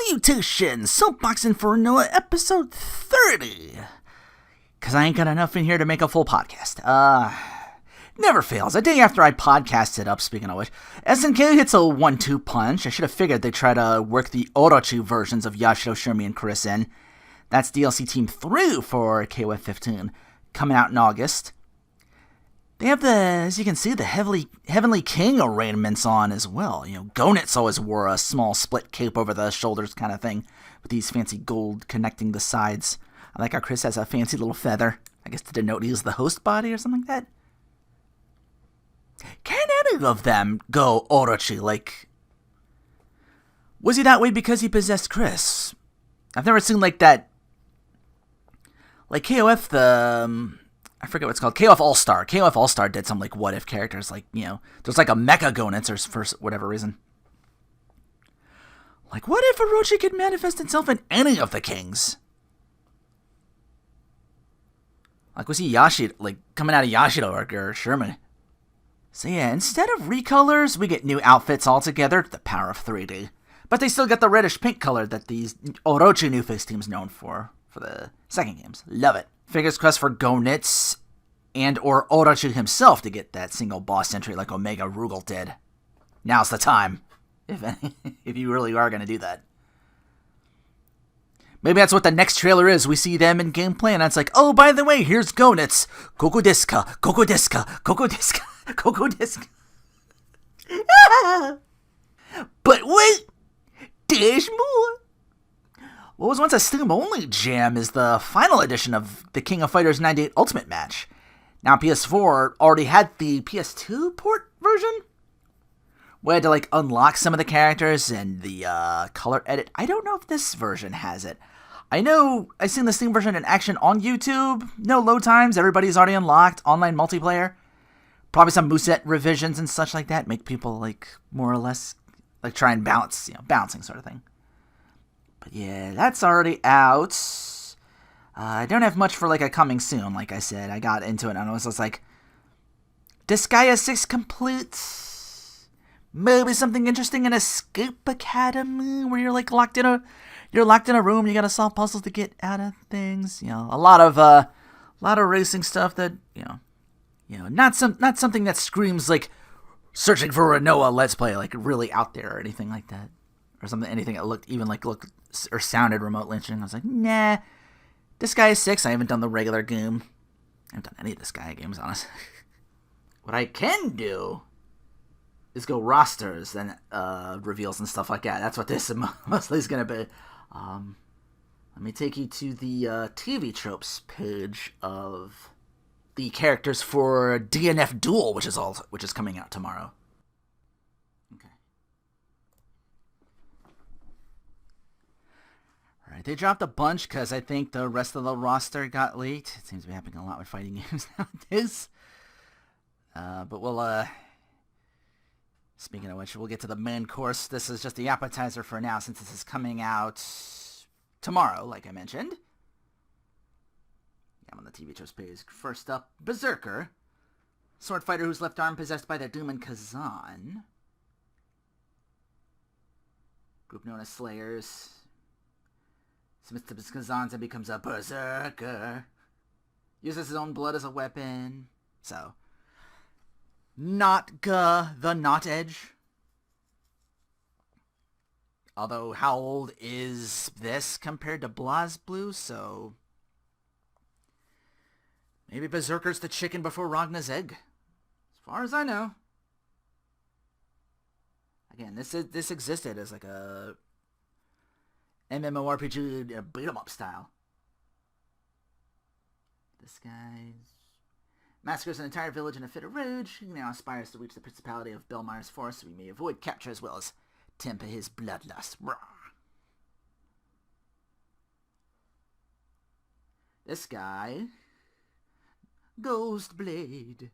Salutations! Soapboxing4Rinoa episode 30. Because I ain't got enough in here to make a full podcast. Never fails. A day after I podcasted up, speaking of which, SNK hits a 1-2 punch. I should have figured they'd try to work the Orochi versions of Yashiro, Shirumi, and Chris in. That's DLC Team 3 for KOF 15, coming out in August. They have as you can see, the Heavenly King arraignments on as well. You know, Gonitz always wore a small split cape over the shoulders kind of thing, with these fancy gold connecting the sides. I like how Chris has a fancy little feather, I guess to denote he's the host body or something like that. Can any of them go Orochi? Like, was he that way because he possessed Chris? I've never seen like that. Like KOF, I forget what it's called. KOF All-Star. KOF All-Star did some, like, what-if characters. Like, you know, there's, like, a Mecha Gonitz for whatever reason. Like, what if Orochi could manifest itself in any of the kings? Like, was he Yashiro, like, coming out of Yashiro or Sherman? So, yeah, instead of recolors, we get new outfits altogether. The power of 3D. But they still get the reddish-pink color that these Orochi New Face team's known for the second games. Love it. Fingers crossed for Gonitz and or Orochi himself to get that single boss entry like Omega Rugal did. Now's the time, if you really are going to do that. Maybe that's what the next trailer is. We see them in gameplay and it's like, oh, by the way, here's Gonitz. Koko Diska, Koko Diska, Koko Diska, Koko Diska. But wait, there's more. What was once a Steam-only jam is the final edition of the King of Fighters 98 Ultimate Match. Now, PS4 already had the PS2 port version. We had to, like, unlock some of the characters and the color edit. I don't know if this version has it. I know I've seen the Steam version in action on YouTube. No load times. Everybody's already unlocked. Online multiplayer. Probably some moveset revisions and such like that. Make people, like, more or less, like, try and balance, you know, balancing sort of thing. But yeah, that's already out. I don't have much for like a coming soon, like I said. I got into it and I was just like, Disgaea 6 complete. Maybe something interesting in Escape Academy where you're like locked in a room, you gotta solve puzzles to get out of things. You know, a lot of racing stuff that, you know, not something that screams like searching for Rinoa Let's Play, like really out there or anything like that. Or something, anything that looked or sounded remotely interesting. I was like, nah. Disgaea 6, I haven't done the regular game. I haven't done any of Disgaea games, honestly. What I can do is go rosters and reveals and stuff like that. That's what this mostly is going to be. Let me take you to the TV tropes page of the characters for DNF Duel, which is coming out tomorrow. Alright, they dropped a bunch because I think the rest of the roster got leaked. It seems to be happening a lot with fighting games nowadays. But we'll, speaking of which, we'll get to the main course. This is just the appetizer for now since this is coming out tomorrow, like I mentioned. I'm on the TV shows page. First up, Berserker. Sword fighter whose left arm possessed by the Demon Kazan. Group known as Slayers. Submits to Kazans and becomes a Berserker. Uses his own blood as a weapon. So, not the Not Edge. Although, how old is this compared to BlazBlue? So, maybe Berserker's the chicken before Ragna's egg. As far as I know. Again, this existed as like a MMORPG beat-em-up style. This guy massacres an entire village in a fit of rage. He now aspires to reach the principality of Belmire's forest so he may avoid capture as well as temper his bloodlust. Rawr. This guy, Ghostblade.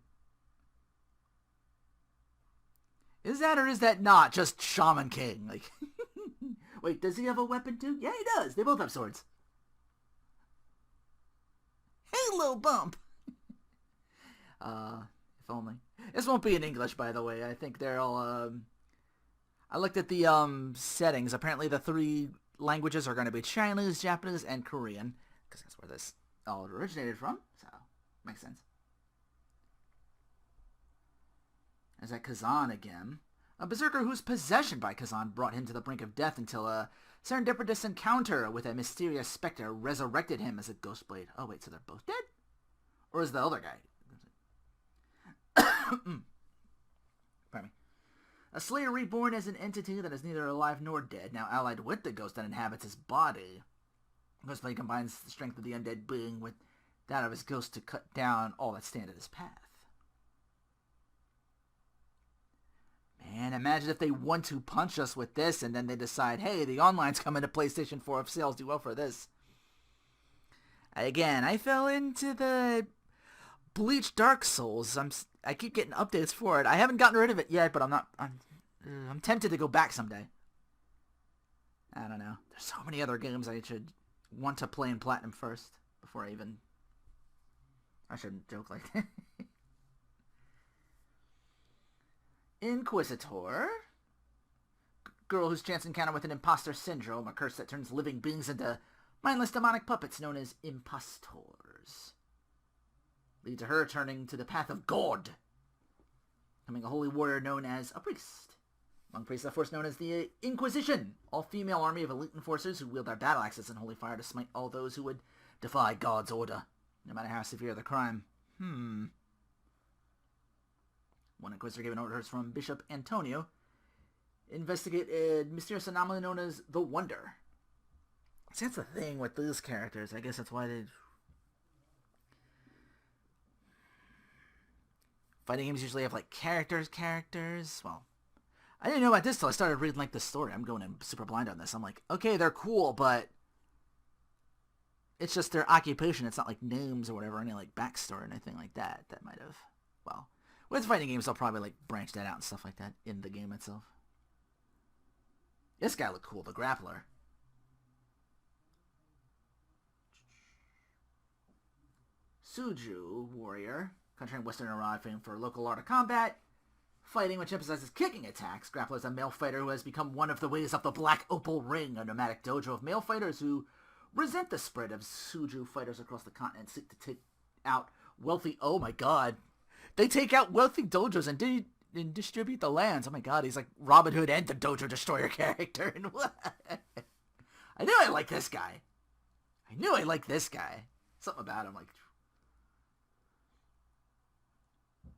Is that or is that not just Shaman King? Like, wait, does he have a weapon too? Yeah, he does. They both have swords. Halo bump. If only. This won't be in English, by the way. I think they're all, I looked at the, settings. Apparently the three languages are going to be Chinese, Japanese, and Korean, because that's where this all originated from, so makes sense. There's that Kazan again. A berserker whose possession by Kazan brought him to the brink of death until a serendipitous encounter with a mysterious specter resurrected him as a ghost blade. Oh wait, so they're both dead? Or is the other guy? Pardon me. A Slayer reborn as an entity that is neither alive nor dead, now allied with the ghost that inhabits his body. Ghostblade combines the strength of the undead being with that of his ghost to cut down all that stand in his path. Man, imagine if they want to punch us with this and then they decide, hey, the online's coming to PlayStation 4 if sales do well for this. Again, I fell into the Bleach Dark Souls. I keep getting updates for it. I haven't gotten rid of it yet, but I'm tempted to go back someday. I don't know. There's so many other games I should want to play in Platinum first before I shouldn't joke like that. Inquisitor. Girl whose chance encounter with an imposter syndrome, a curse that turns living beings into mindless demonic puppets known as impostors, lead to her turning to the path of God, becoming a holy warrior known as a priest. Among priests, a force known as the Inquisition, all-female army of elite enforcers who wield their battle axes and holy fire to smite all those who would defy God's order, no matter how severe the crime. One Inquisitor given orders from Bishop Antonio investigate a mysterious anomaly known as the Wonder. See, that's the thing with these characters. I guess that's why they... Fighting games usually have, like, characters. Well, I didn't know about this till I started reading, like, the story. I'm going in super blind on this. I'm like, okay, they're cool, but it's just their occupation. It's not, like, names or whatever, any, like, backstory or anything like that. That might have... Well, with fighting games, they'll probably, like, branch that out and stuff like that in the game itself. This guy looked cool, the grappler. Suju warrior, country in Western Iran, famed for local art of combat, fighting which emphasizes kicking attacks. Grappler is a male fighter who has become one of the ways of the Black Opal Ring, a nomadic dojo of male fighters who resent the spread of Suju fighters across the continent, seek to take out wealthy... Oh my god. They take out wealthy dojos and distribute the lands. Oh my god, he's like Robin Hood and the Dojo Destroyer character. And what? I knew I liked this guy. Something about him, like...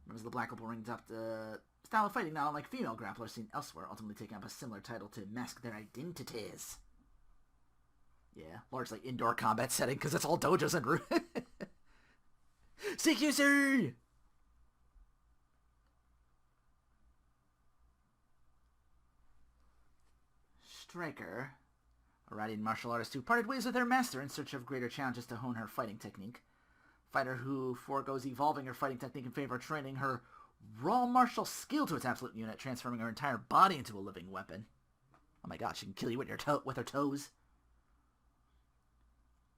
Remembers the Black Opal Ring adopted the style of fighting not unlike female grapplers seen elsewhere, ultimately taking up a similar title to mask their identities. Yeah, largely indoor combat setting, because it's all dojos and... CQC! Striker, a riding martial artist who parted ways with her master in search of greater challenges to hone her fighting technique. Fighter who forgoes evolving her fighting technique in favor of training her raw martial skill to its absolute unit, transforming her entire body into a living weapon. Oh my god, she can kill you with her toes.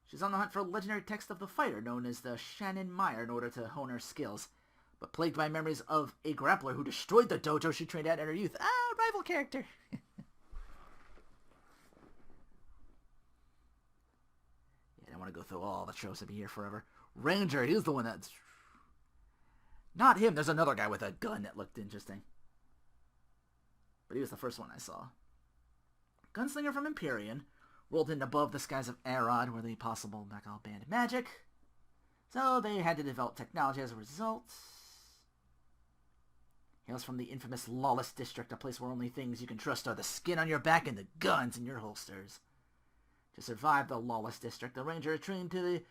She's on the hunt for a legendary text of the fighter known as the Shannon Meyer in order to hone her skills, but plagued by memories of a grappler who destroyed the dojo she trained at in her youth. Rival character. I don't want to go through all the tropes. I'd be here forever. Ranger, he's the one that's... Not him. There's another guy with a gun that looked interesting. But he was the first one I saw. Gunslinger from Empyrean. Rolled in above the skies of Arod, where the possible Bacal banned magic. So they had to develop technology as a result. Hails from the infamous Lawless District, a place where only things you can trust are the skin on your back and the guns in your holsters. To survive the Lawless District, the Ranger is trained to the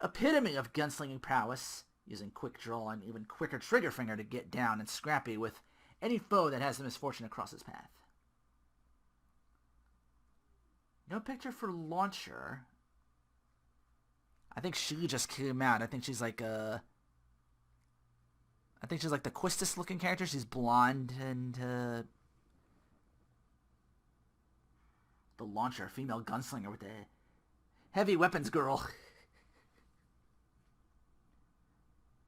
epitome of gunslinging prowess, using quick draw and even quicker trigger finger to get down and scrappy with any foe that has the misfortune to cross his path. No picture for Launcher. I think she just came out. I think she's like the Quistis looking character. She's blonde and the Launcher, female gunslinger with the heavy weapons girl.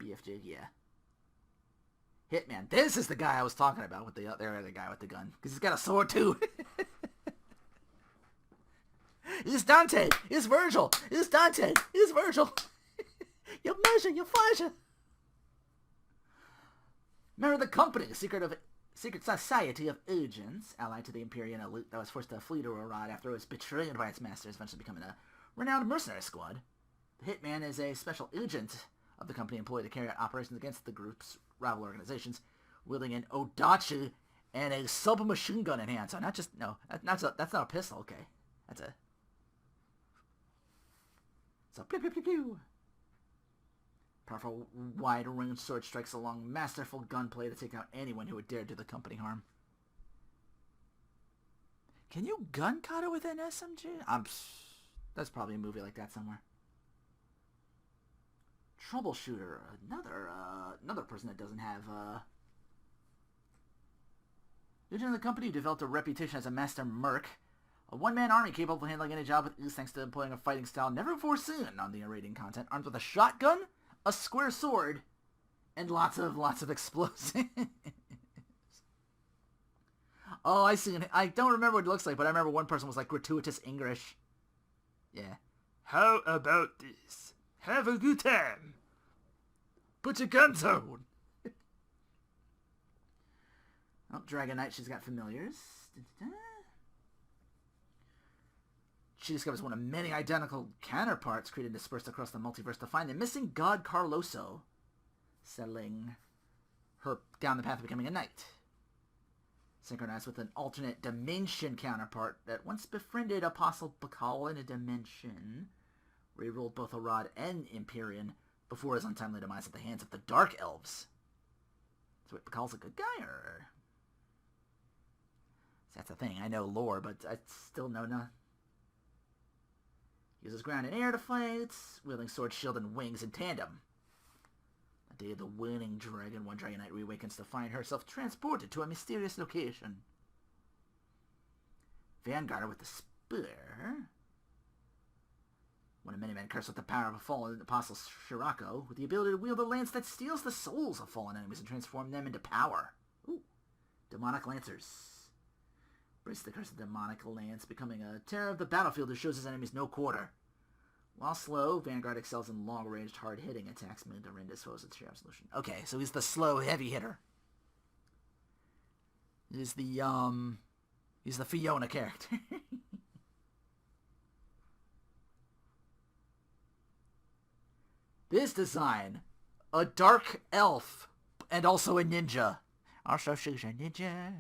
BFJ, yeah. Hitman. This is the guy I was talking about with the other guy with the gun. Because he's got a sword, too. It's Dante! It's Virgil! It's Dante! It's Virgil! You measure, you measure! Member of the company, secret society of agents, allied to the Imperial elite that was forced to flee to Arad after it was betrayed by its masters, eventually becoming a renowned mercenary squad. The Hitman is a special agent of the company employed to carry out operations against the group's rival organizations, wielding an odachi and a submachine gun in hand. So not just, no, that's not a pistol, okay. That's a... So, pew pew pew pew. Powerful, wide-range sword strikes along masterful gunplay to take out anyone who would dare do the company harm. Can you gun kata with an SMG? That's probably a movie like that somewhere. Troubleshooter, another person that doesn't have, Agent of the company who developed a reputation as a master merc. A one-man army capable of handling any job with ease thanks to employing a fighting style never before seen on the narrating content, armed with a shotgun, a square sword, and lots of explosives. Oh, I see. I don't remember what it looks like, but I remember one person was like gratuitous English. Yeah. How about this? Have a good time. Put your guns on. Oh, Dragon Knight, she's got familiars. She discovers one of many identical counterparts created and dispersed across the multiverse to find the missing god Carloso, settling her down the path of becoming a knight. Synchronized with an alternate dimension counterpart that once befriended Apostle Bakal in a dimension where he ruled both Arad and Empyrean before his untimely demise at the hands of the Dark Elves. So wait, Bakal's a good guy, or... That's the thing, I know lore, but I still know none. Uses ground and air to fight, wielding sword, shield, and wings in tandem. The day of the winning dragon, one Dragon Knight reawakens to find herself transported to a mysterious location. Vanguard with the spear. One of many men cursed with the power of a fallen apostle Shirako, with the ability to wield a lance that steals the souls of fallen enemies and transform them into power. Ooh. Demonic Lancers. Embrace the curse of the demonic lance, becoming a terror of the battlefield who shows his enemies no quarter. While slow, Vanguard excels in long-ranged, hard-hitting attacks meant to render his foes its sheer absolution. Okay, so he's the slow, heavy hitter. He's the Fiona character. This design, a dark elf, and also a ninja. Also she's a ninja.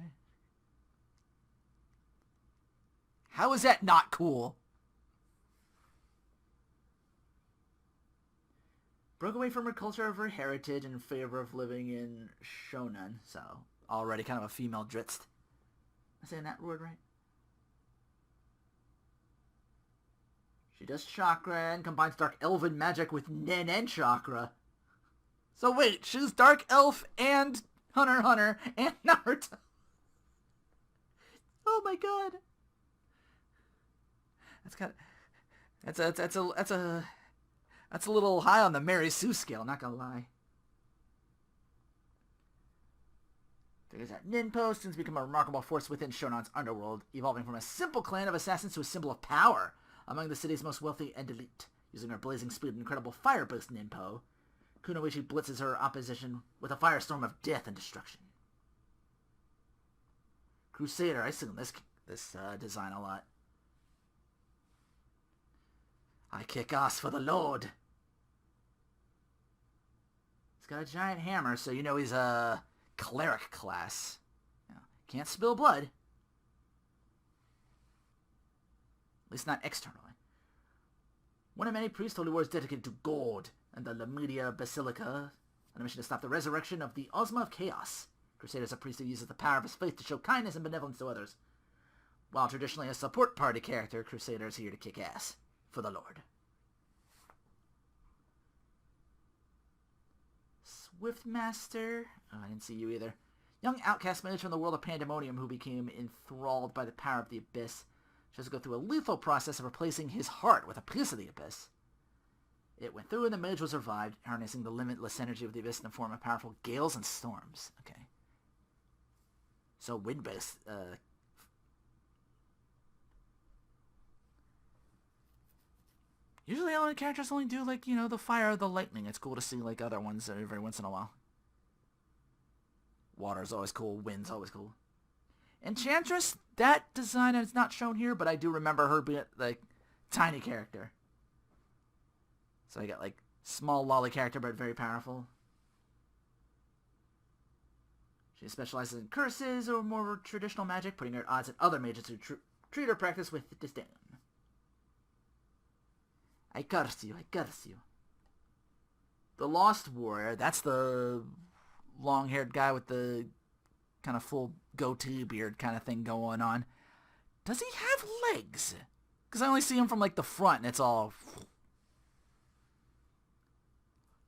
How is that not cool? Broke away from her culture of her heritage in favor of living in Shonan. So, already kind of a female dritzt. Am I saying that word right? She does chakra and combines dark elven magic with Nen and chakra. So wait, she's dark elf and Hunter x Hunter and Naruto. Oh my god. That's a little high on the Mary Sue scale, not gonna lie. Figures out Ninpo soon become a remarkable force within Shonan's underworld, evolving from a simple clan of assassins to a symbol of power among the city's most wealthy and elite. Using her blazing speed and incredible fire boost, Ninpo, Kunoichi blitzes her opposition with a firestorm of death and destruction. Crusader, I assume this design a lot. I kick ass for the Lord. He's got a giant hammer, so you know he's a cleric class. Can't spill blood. At least not externally. One of many priests, holy wars dedicated to God and the Lamedia Basilica, on a mission to stop the resurrection of the Ozma of Chaos. Crusader is a priest who uses the power of his faith to show kindness and benevolence to others. While traditionally a support party character, Crusader is here to kick ass for the Lord. Swiftmaster. Oh, I didn't see you either. Young outcast mage from the world of Pandemonium who became enthralled by the power of the Abyss. She has to go through a lethal process of replacing his heart with a piece of the Abyss. It went through and the mage was revived, harnessing the limitless energy of the Abyss in the form of powerful gales and storms. Okay. So wind-based, Usually all the characters only do, like, you know, the fire or the lightning. It's cool to see, like, other ones every once in a while. Water's always cool. Wind's always cool. Enchantress, that design is not shown here, but I do remember her being, like, tiny character. So I got, like, small lolly character, but very powerful. She specializes in curses or more traditional magic, putting her at odds with other mages who treat her practice with disdain. I curse you, I curse you. The Lost Warrior, that's the long-haired guy with the kind of full goatee beard kind of thing going on. Does he have legs? Because I only see him from, like, the front, and it's all...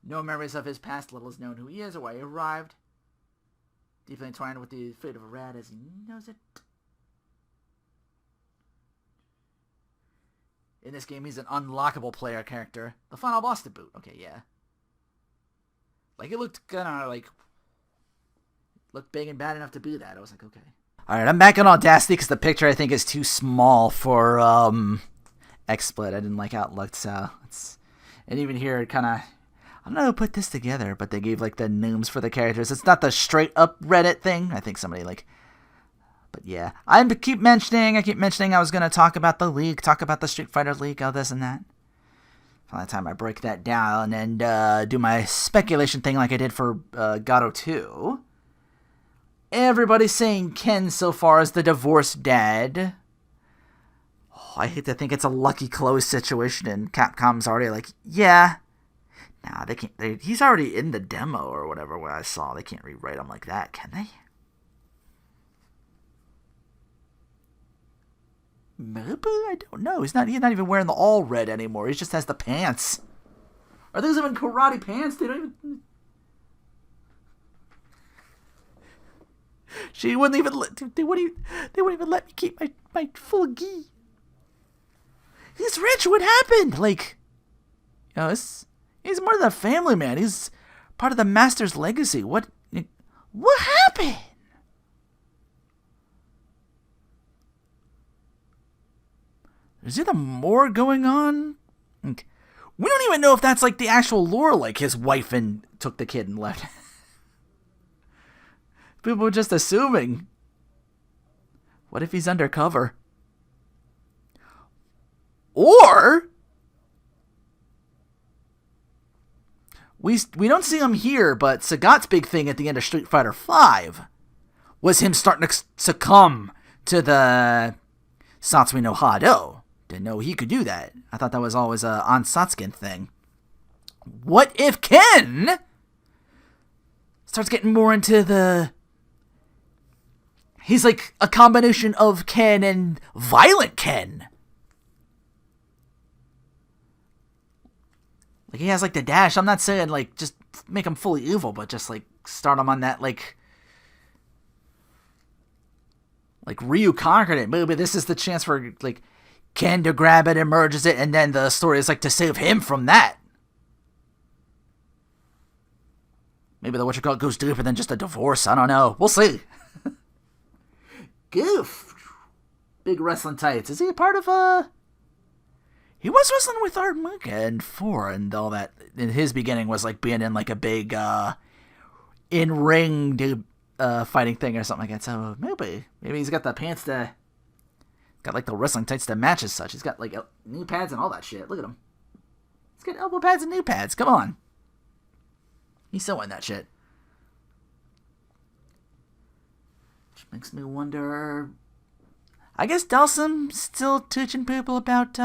No memories of his past, little is known who he is or why he arrived. Deeply entwined with the fate of a rat as he knows it. In this game, he's an unlockable player character. The final boss to boot. Okay, yeah. Like, it looked kind of, like... looked big and bad enough to be that. I was like, okay. Alright, I'm back on Audacity because the picture, I think, is too small for, XSplit. I didn't like how it looked, so... And even here, it kind of... I don't know who put this together, but they gave, like, the names for the characters. It's not the straight-up Reddit thing. I think somebody, like... But, yeah. I keep mentioning I was going to talk about the League, talk about the Street Fighter League, all this and that. By the time I break that down and do my speculation thing like I did for Gato 2, everybody's saying Ken so far is the divorced dad. Oh, I hate to think it's a lucky close situation, and Capcom's already like, yeah... Nah, they can't. He's already in the demo or whatever where I saw. They can't rewrite him like that, can they? Maybe? I don't know. He's not even wearing the all red anymore. He just has the pants. Are those even karate pants? They don't even... She wouldn't even let... They wouldn't even let me keep my full gi. He's rich. What happened? Like... You know, he's more than a family man. He's part of the Master's legacy. What happened? Is there more going on? We don't even know if that's like the actual lore, like his wife and took the kid and left. People were just assuming. What if he's undercover? Or... We don't see him here, but Sagat's big thing at the end of Street Fighter V was him starting to succumb to the Satsui no Hado. Didn't know he could do that. I thought that was always a Ansatsuken thing. What if Ken starts getting more into the... He's like a combination of Ken and Violent Ken. Like, he has, like, the dash. I'm not saying, like, just make him fully evil, but just, like, start him on that, like Ryu conquered it. Maybe this is the chance for, like, Ken to grab it, emerges it, and then the story is, like, to save him from that. Maybe the whatchamacallit goes deeper than just a divorce. I don't know. We'll see. Goof. Big wrestling tights. Is he a part of, He was wrestling with Art Muka and 4 and all that. In his beginning was like being in like a big in-ring fighting thing or something like that. So maybe he's got the pants got like the wrestling tights to match as such. He's got like knee pads and all that shit. Look at him. He's got elbow pads and knee pads. Come on. He's so in that shit. Which makes me wonder... I guess Dhalsim's still teaching people about,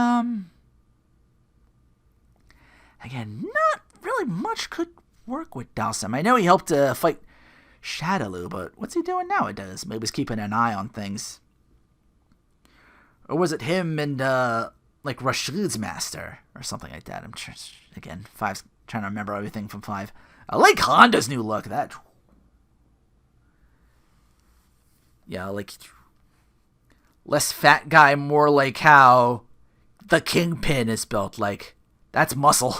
Again, not really much could work with Dhalsim. I know he helped fight Shadaloo, but what's he doing nowadays? Maybe he's keeping an eye on things. Or was it him and, like, Rashid's master? Or something like that. I'm just, again, 5's trying to remember everything from 5. I like Honda's new look. That... Yeah, like... Less fat guy, more like how the Kingpin is built. Like, that's muscle.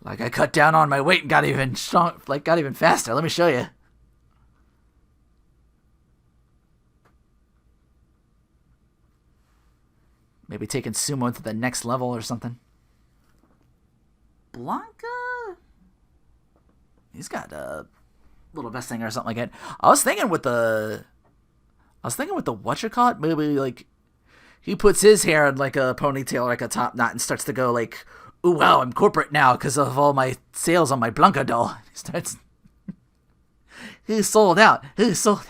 Like, I cut down on my weight and got even strong, like, got even faster. Let me show you. Maybe taking sumo to the next level or something. Blanca? He's got a little vest thing or something like that. I was thinking with the whatchamacallit, maybe like he puts his hair in like a ponytail, like a top knot, and starts to go like, "Ooh, wow, I'm corporate now because of all my sales on my Blanca doll." He starts. He's sold out. He's sold.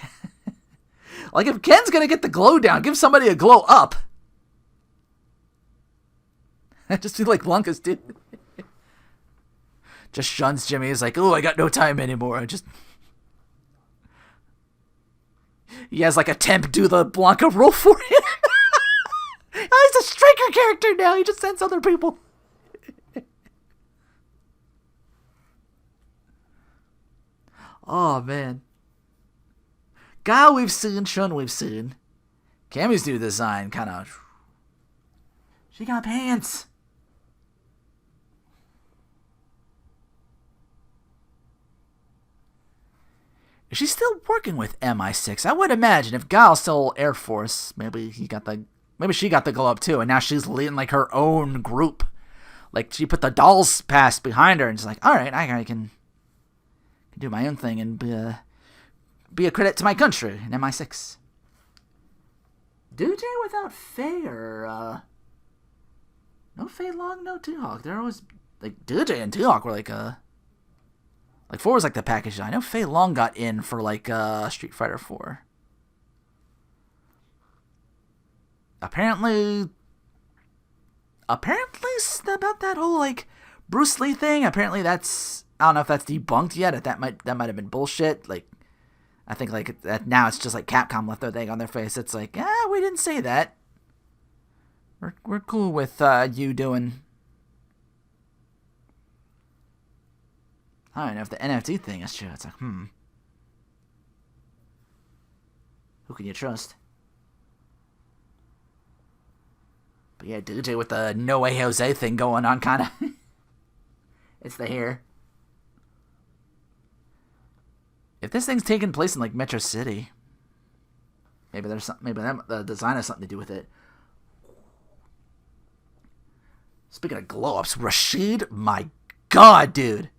Like if Ken's gonna get the glow down, give somebody a glow up. Just do like Blanca's did. Just shuns Jimmy. He's like, "Oh, I got no time anymore." He has like a temp do the Blanca roll for him. Oh, he's a striker character now. He just sends other people. Oh, man. Guy we've seen, Shun we've seen. Cammy's new design, kind of. She got pants. Is she still working with MI6? I would imagine if Guile's still Air Force, maybe she got the glow up too, and now she's leading like her own group. Like she put the dolls past behind her, and she's like, "All right, I can do my own thing and be a credit to my country." In MI6. DJ without Faye or no Faye Long, no T-Hawk. They're always like DJ and T-Hawk were like 4 was like the package. I know Faye Long got in for like Street Fighter 4. Apparently about that whole like Bruce Lee thing. Apparently that's, I don't know if that's debunked yet. That might have been bullshit. Like I think like that now it's just like Capcom left their thing on their face. It's like, we didn't say that. We're cool with you doing. I don't know if the NFT thing is true. It's like, who can you trust? But yeah, DJ with the No Way Jose thing going on, kind of. It's the hair. If this thing's taking place in like Metro City, maybe there's something. Maybe the design has something to do with it. Speaking of glow ups, Rashid, my god, dude.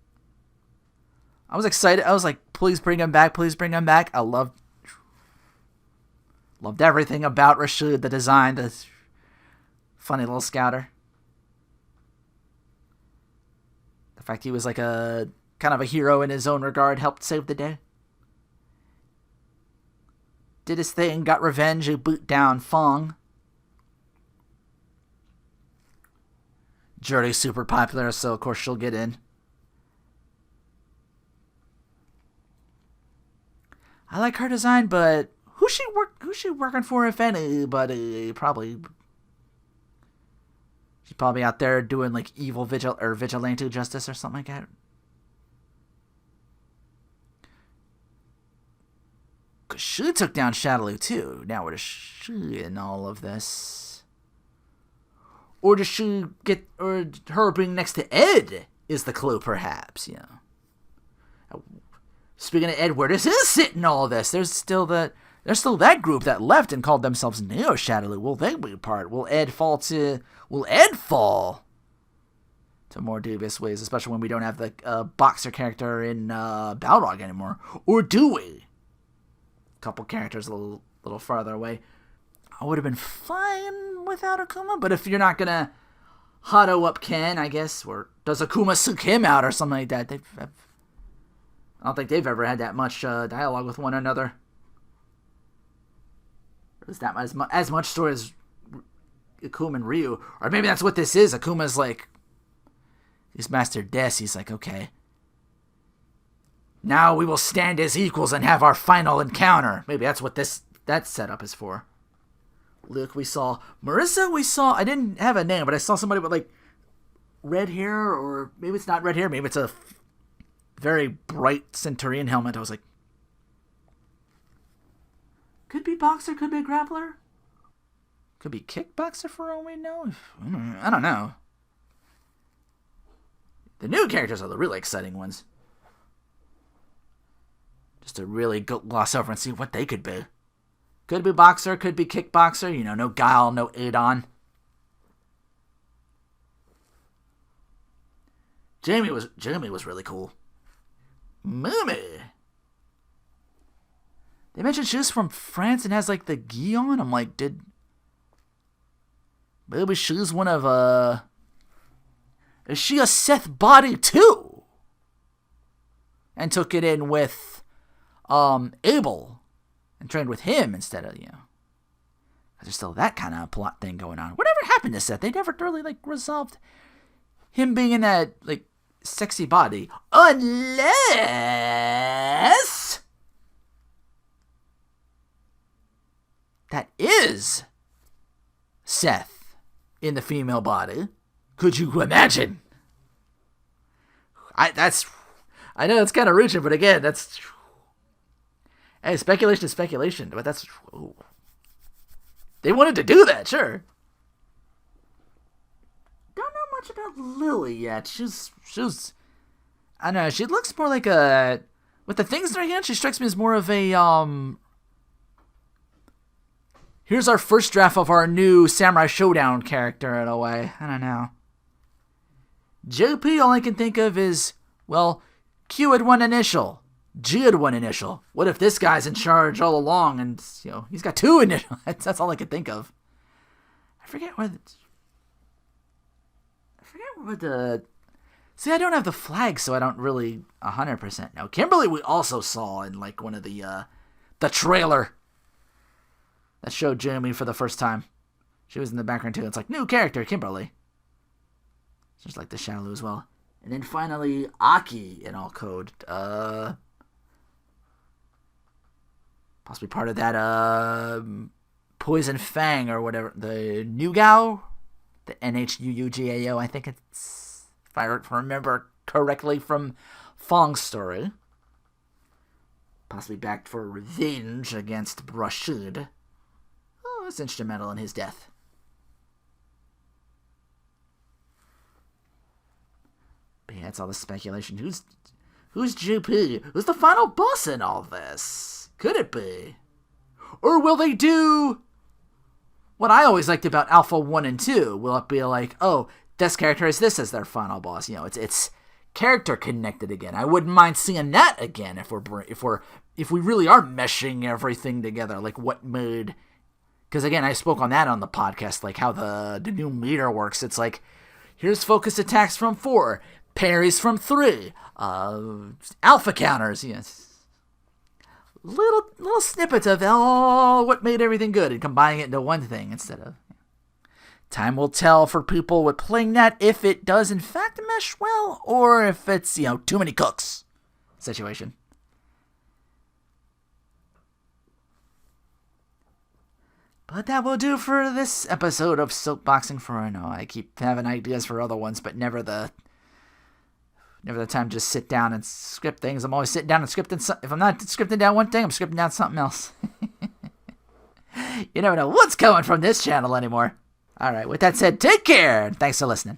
I was excited. I was like, please bring him back. Please bring him back. I loved everything about Rashid, the design, the funny little scouter. The fact he was like a kind of a hero in his own regard, helped save the day. Did his thing, got revenge, he boot down Fong. Jurdy's super popular, so of course she'll get in. I like her design, but who's she working for, if anybody? She's probably out there doing like evil vigilante justice or something like that. Cause she took down Shadaloo too. Now where does she in all of this? Or does she get, or her being next to Ed is the clue, perhaps? You know. Speaking of Ed, where does his sit in all of this? There's still that group that left and called themselves Neo Shadaloo. Will they be part? Will Ed fall to more dubious ways, especially when we don't have the boxer character in Balrog anymore? Or do we? A couple characters a little farther away. I would have been fine without Akuma, but if you're not gonna Hado up Ken, I guess, or does Akuma seek him out or something like that? I don't think they've ever had that much dialogue with one another. Or is that as much story as Akuma and Ryu? Or maybe that's what this is. Akuma's like, he's Master Des. He's like, okay, now we will stand as equals and have our final encounter. Maybe that's what that setup is for. Luke, we saw. Marissa, I didn't have a name, but I saw somebody with like red hair, or maybe it's not red hair. Maybe it's a very bright Centurion helmet. I was like, could be boxer, could be grappler, could be kickboxer for all we know. I don't know. The new characters are the really exciting ones. Just to really gloss over and see what they could be. Could be boxer, could be kickboxer. You know, no Guile, no Adon. Jamie was really cool. Mummy. They mentioned she was from France and has like the gi on. I'm like, maybe she's one of is she a Seth body too? And took it in with Abel and trained with him instead of, there's still that kind of plot thing going on. Whatever happened to Seth? They never really like resolved him being in that like sexy body, unless that is Seth in the female body. Could you imagine? I know it's kind of reaching, but again, that's speculation is speculation. But that's they wanted to do that, sure. Don't know much about Lily yet. She's I don't know. She looks more like a, with the things in her hand, she strikes me as more of a here's our first draft of our new Samurai Showdown character in a way. I don't know. JP, all I can think of is, well, Q had one initial. G had one initial. What if this guy's in charge all along and, he's got two initials? That's all I could think of. I forget what the... See, I don't have the flag, so I don't really 100% know. Kimberly we also saw in, like, one of the trailer that showed Jeremy for the first time. She was in the background, too. It's like, new character, Kimberly. Just like the Shalu as well. And then finally, Aki in all code. Possibly part of that Poison Fang or whatever. The Nugao? The NHUUGAO, I think it's, if I remember correctly from Fong's story. Possibly backed for revenge against Rashid. Oh, it's instrumental in his death. But yeah, that's all the speculation. Who's GP? Who's the final boss in all this? Could it be? Or will they do what I always liked about Alpha 1 and 2? Will it be like, oh, this character is this as their final boss? It's character connected again. I wouldn't mind seeing that again if we really are meshing everything together. Like what made... Because again, I spoke on that on the podcast, like how the new meter works. It's like, here's focus attacks from 4, parries from 3, alpha counters, yes. Little snippets of what made everything good and combining it into one thing instead of... Time will tell for people with playing that if it does in fact mesh well or if it's, too many cooks situation. But that will do for this episode of Soapboxing4Rinoa. I keep having ideas for other ones, but never the time to just sit down and script things. I'm always sitting down and scripting. If I'm not scripting down one thing, I'm scripting down something else. You never know what's coming from this channel anymore. All right, with that said, take care, and thanks for listening.